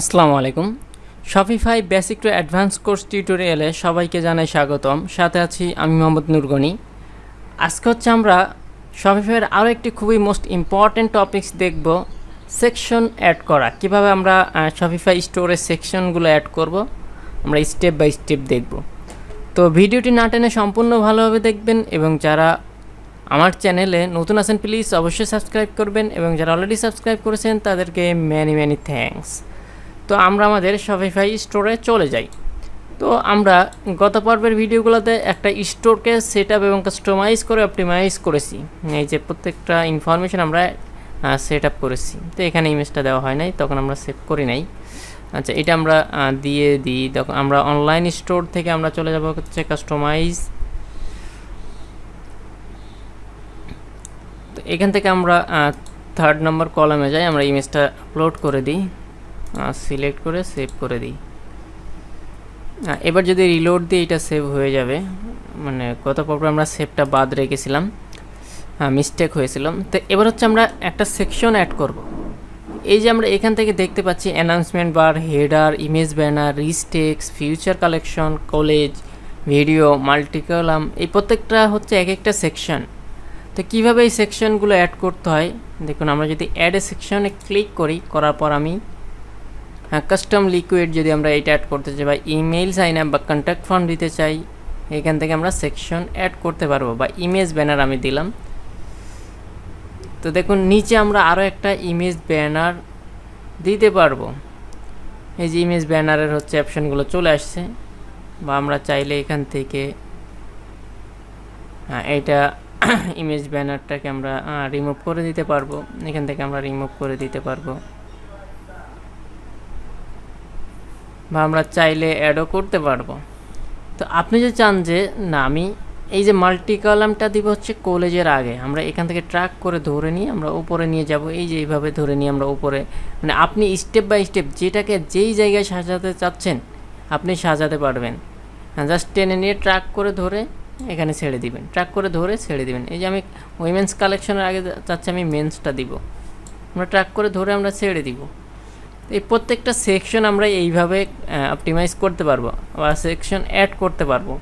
আসসালামু আলাইকুম। Shopify basic to advance course টিউটোরিয়ালে সবাইকে জানাই স্বাগতম। সাথে আছি আমি মোহাম্মদ নুরগনি। আজকে হচ্ছে আমরা শপিফাইয়ের আরও একটি খুবই মোস্ট ইম্পর্ট্যান্ট টপিকস দেখব, সেকশন অ্যাড করা। কিভাবে আমরা শপিফাই স্টোরের সেকশনগুলো অ্যাড করব, আমরা স্টেপ বাই স্টেপ দেখব। তো ভিডিওটি না টেনে সম্পূর্ণ ভালোভাবে দেখবেন, এবং যারা আমার চ্যানেলে নতুন আছেন প্লিজ অবশ্যই সাবস্ক্রাইব করবেন, এবং যারা অলরেডি সাবস্ক্রাইব করেছেন তাদেরকে ম্যানি থ্যাঙ্কস। তো আমরা আমাদের শপিফাই স্টোরে চলে যাই। তো আমরা গত পর্বের ভিডিওগুলোতে একটা স্টোরকে সেট আপ এবং কাস্টমাইজ করে অপটিমাইজ করেছি। এই যে প্রত্যেকটা ইনফরমেশন আমরা সেট আপ করেছি। তো এখানে ইমেজটা দেওয়া হয় নাই, তখন আমরা সেভ করি নাই। আচ্ছা, এটা আমরা দিয়ে দিই। তখন আমরা অনলাইন স্টোর থেকে আমরা চলে যাব হচ্ছে কাস্টমাইজ। তো এখান থেকে আমরা 3rd নম্বর কলামে যাই, আমরা ইমেজটা আপলোড করে দিই, সিলেক্ট করে সেভ করে দিই। এবার যদি রিলোড দিই এটা সেভ হয়ে যাবে। মানে গত পর্বে আমরা সেভটা বাদ রেখেছিলাম, মিস্টেক হয়েছিল। তো এবার হচ্ছে আমরা একটা সেকশন অ্যাড করব। এই যে আমরা এখান থেকে দেখতে পাচ্ছি announcement bar, header, image banner, rich text, featured collection, collage, video, multi column, এই প্রত্যেকটা হচ্ছে এক একটা সেকশন। তো কীভাবে এই সেকশনগুলো অ্যাড করতে হয় দেখুন। আমরা যদি অ্যাড এ সেকশনে ক্লিক করি, করার পর আমি কাস্টম লিকুইড যদি আমরা এটা অ্যাড করতে চাই, বা ইমেইল সাইন আপ বা কন্ট্যাক্ট ফর্ম দিতে চাই, এখান থেকে আমরা সেকশন অ্যাড করতে পারবো। বা ইমেজ ব্যানার আমি দিলাম। তো দেখুন নিচে আমরা আরও একটা ইমেজ ব্যানার দিতে পারবো। এই যে ইমেজ ব্যানারের হচ্ছে অপশানগুলো চলে আসছে। বা আমরা চাইলে এখান থেকে এইটা ইমেজ ব্যানারটাকে আমরা রিমুভ করে দিতে পারবো। এখান থেকে আমরা রিমুভ করে দিতে পারবো, বা আমরা চাইলে অ্যাডও করতে পারবো। তো আপনি যদি চান যে না আমি এই যে মাল্টি কলামটা দিব হচ্ছে কলেজের আগে, আমরা এখান থেকে ট্র্যাক করে ধরে নিয়ে আমরা উপরে নিয়ে যাব। এই যে এইভাবে ধরে নিয়ে আমরা উপরে, মানে আপনি স্টেপ বাই স্টেপ যেটাকে যেই জায়গায় সাজাতে চাচ্ছেন আপনি সাজাতে পারবেন। জাস্ট টেনে নিয়ে ট্র্যাক করে ধরে এখানে ছেড়ে দিবেন, ট্র্যাক করে ধরে ছেড়ে দিবেন। এই যে আমি উইমেন্স কালেকশনের আগে চাচ্ছি আমি মেন্সটা দিব, আমরা ট্র্যাক করে ধরে আমরা ছেড়ে দিব। এই প্রত্যেকটা সেকশন আমরা এইভাবে অপটিমাইজ করতে পারবো, বা সেকশন অ্যাড করতে পারবো।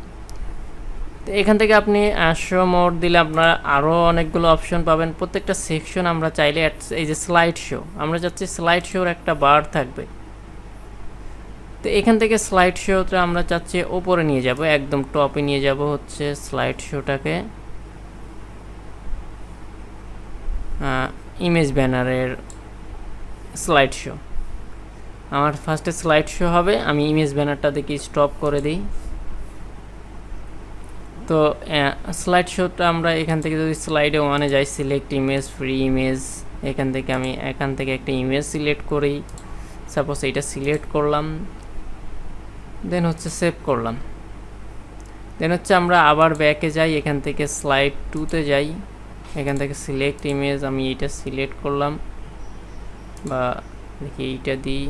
তো এখান থেকে আপনি শো মোড দিলে আপনারা আরও অনেকগুলো অপশন পাবেন। প্রত্যেকটা সেকশন আমরা চাইলে এই যে স্লাইড শো, আমরা চাচ্ছি স্লাইড শোর একটা বার থাকবে। তো এখান থেকে স্লাইড শোটা আমরা চাচ্ছি ওপরে নিয়ে যাব, একদম টপে নিয়ে যাব হচ্ছে স্লাইড শোটাকে। ইমেজ ব্যানারের স্লাইড শো আমার ফার্স্টে স্লাইড শো হবে। আমি ইমেজ ব্যানারটা দেখি স্টপ করে দিই। তো স্লাইড শোটা আমরা এখান থেকে যদি স্লাইডে ওয়ানে যাই, সিলেক্ট ইমেজ, ফ্রি ইমেজ, এখান থেকে আমি এখান থেকে একটা ইমেজ সিলেক্ট করি। সাপোজ এইটা সিলেক্ট করলাম, দেন হচ্ছে সেভ করলাম। দেন হচ্ছে আমরা আবার ব্যাকে যাই, এখান থেকে স্লাইড 2তে যাই, এখান থেকে সিলেক্ট ইমেজ, আমি এইটা সিলেক্ট করলাম, বা দেখি এইটা দিই,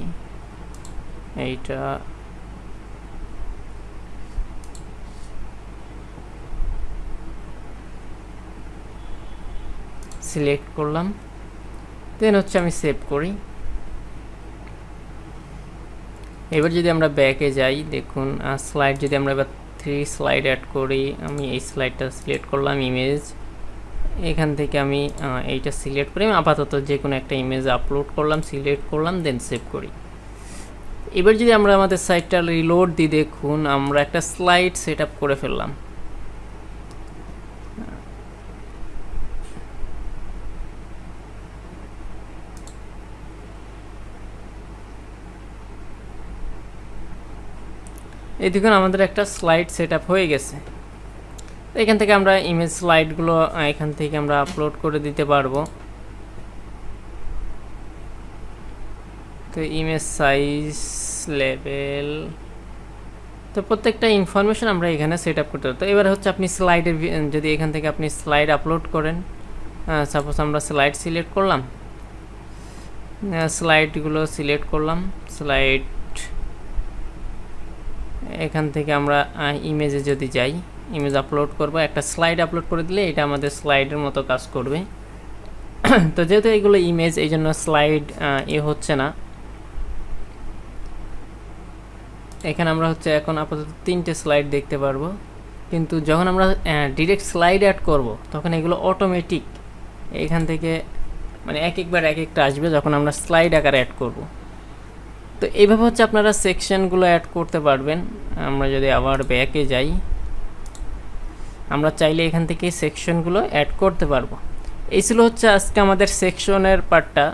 এইটা সিলেক্ট করলাম। দেন হচ্ছে আমি সেভ করি। এবার যদি আমরা ব্যাকে যাই, দেখুন স্লাইড যদি আমরা এবার 3 স্লাইড অ্যাড করি, আমি এই স্লাইডটা সিলেক্ট করলাম, ইমেজ, এখান থেকে আমি এইটা সিলেক্ট করি, আমি আপাতত যে কোনো একটা ইমেজ আপলোড করলাম, সিলেক্ট করলাম, দেন সেভ করি। এবার যদি আমরা আমাদের সাইটটা রিলোড দিই, দেখুন আমরা একটা স্লাইড সেট আপ করে ফেললাম। এই দেখুন আমাদের একটা স্লাইড সেট আপ হয়ে গেছে। এখান থেকে আমরা ইমেজ স্লাইডগুলো এখান থেকে আমরা আপলোড করে দিতে পারবো। তো ইমেজ সাইজ, লেভেল, তো প্রত্যেকটা ইনফরমেশন আমরা এখানে সেট আপ করতে পারবো। তো এবার হচ্ছে আপনি স্লাইডের যদি এখান থেকে আপনি স্লাইড আপলোড করেন, সাপোজ আমরা স্লাইড সিলেক্ট করলাম, স্লাইডগুলো সিলেক্ট করলাম, স্লাইড, এখান থেকে আমরা ইমেজে যদি যাই, ইমেজ আপলোড করব, একটা স্লাইড আপলোড করে দিলে এটা আমাদের স্লাইডের মতো কাজ করবে। তো যেহেতু এগুলো ইমেজ, এই জন্য স্লাইড হচ্ছে না। এখানে আমরা হচ্ছে এখন আপাতত 3টে স্লাইড দেখতে পারবো, কিন্তু যখন আমরা ডিরেক্ট স্লাইড অ্যাড করব তখন এগুলো অটোমেটিক এখান থেকে মানে একবার এক একটা আসবে যখন আমরা স্লাইড আকারে অ্যাড করব। তো এইভাবে হচ্ছে আপনারা সেকশনগুলো অ্যাড করতে পারবেন। আমরা যদি আবার ব্যাকে যাই, আমরা চাইলে এখান থেকে সেকশনগুলো অ্যাড করতে পারবো। এই ছিল হচ্ছে আজকে আমাদের সেকশনের পার্টটা,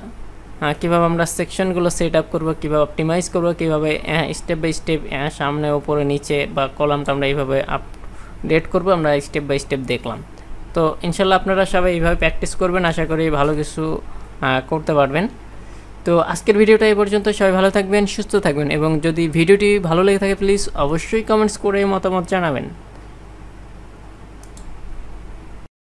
কীভাবে আমরা সেকশনগুলো সেট আপ করবো, কীভাবে অপটিমাইজ করবো, কীভাবে স্টেপ বাই স্টেপ সামনে ওপরে নিচে বা কলামটা আমরা এইভাবে আপডেট করবো, আমরা স্টেপ বাই স্টেপ দেখলাম। তো ইনশাল্লাহ আপনারা সবাই এইভাবে প্র্যাকটিস করবেন, আশা করি ভালো কিছু করতে পারবেন। তো আজকের ভিডিওটা এই পর্যন্ত, সবাই ভালো থাকবেন, সুস্থ থাকবেন, এবং যদি ভিডিওটি ভালো লেগে থাকে প্লিজ অবশ্যই কমেন্টস করে মতামত জানাবেন।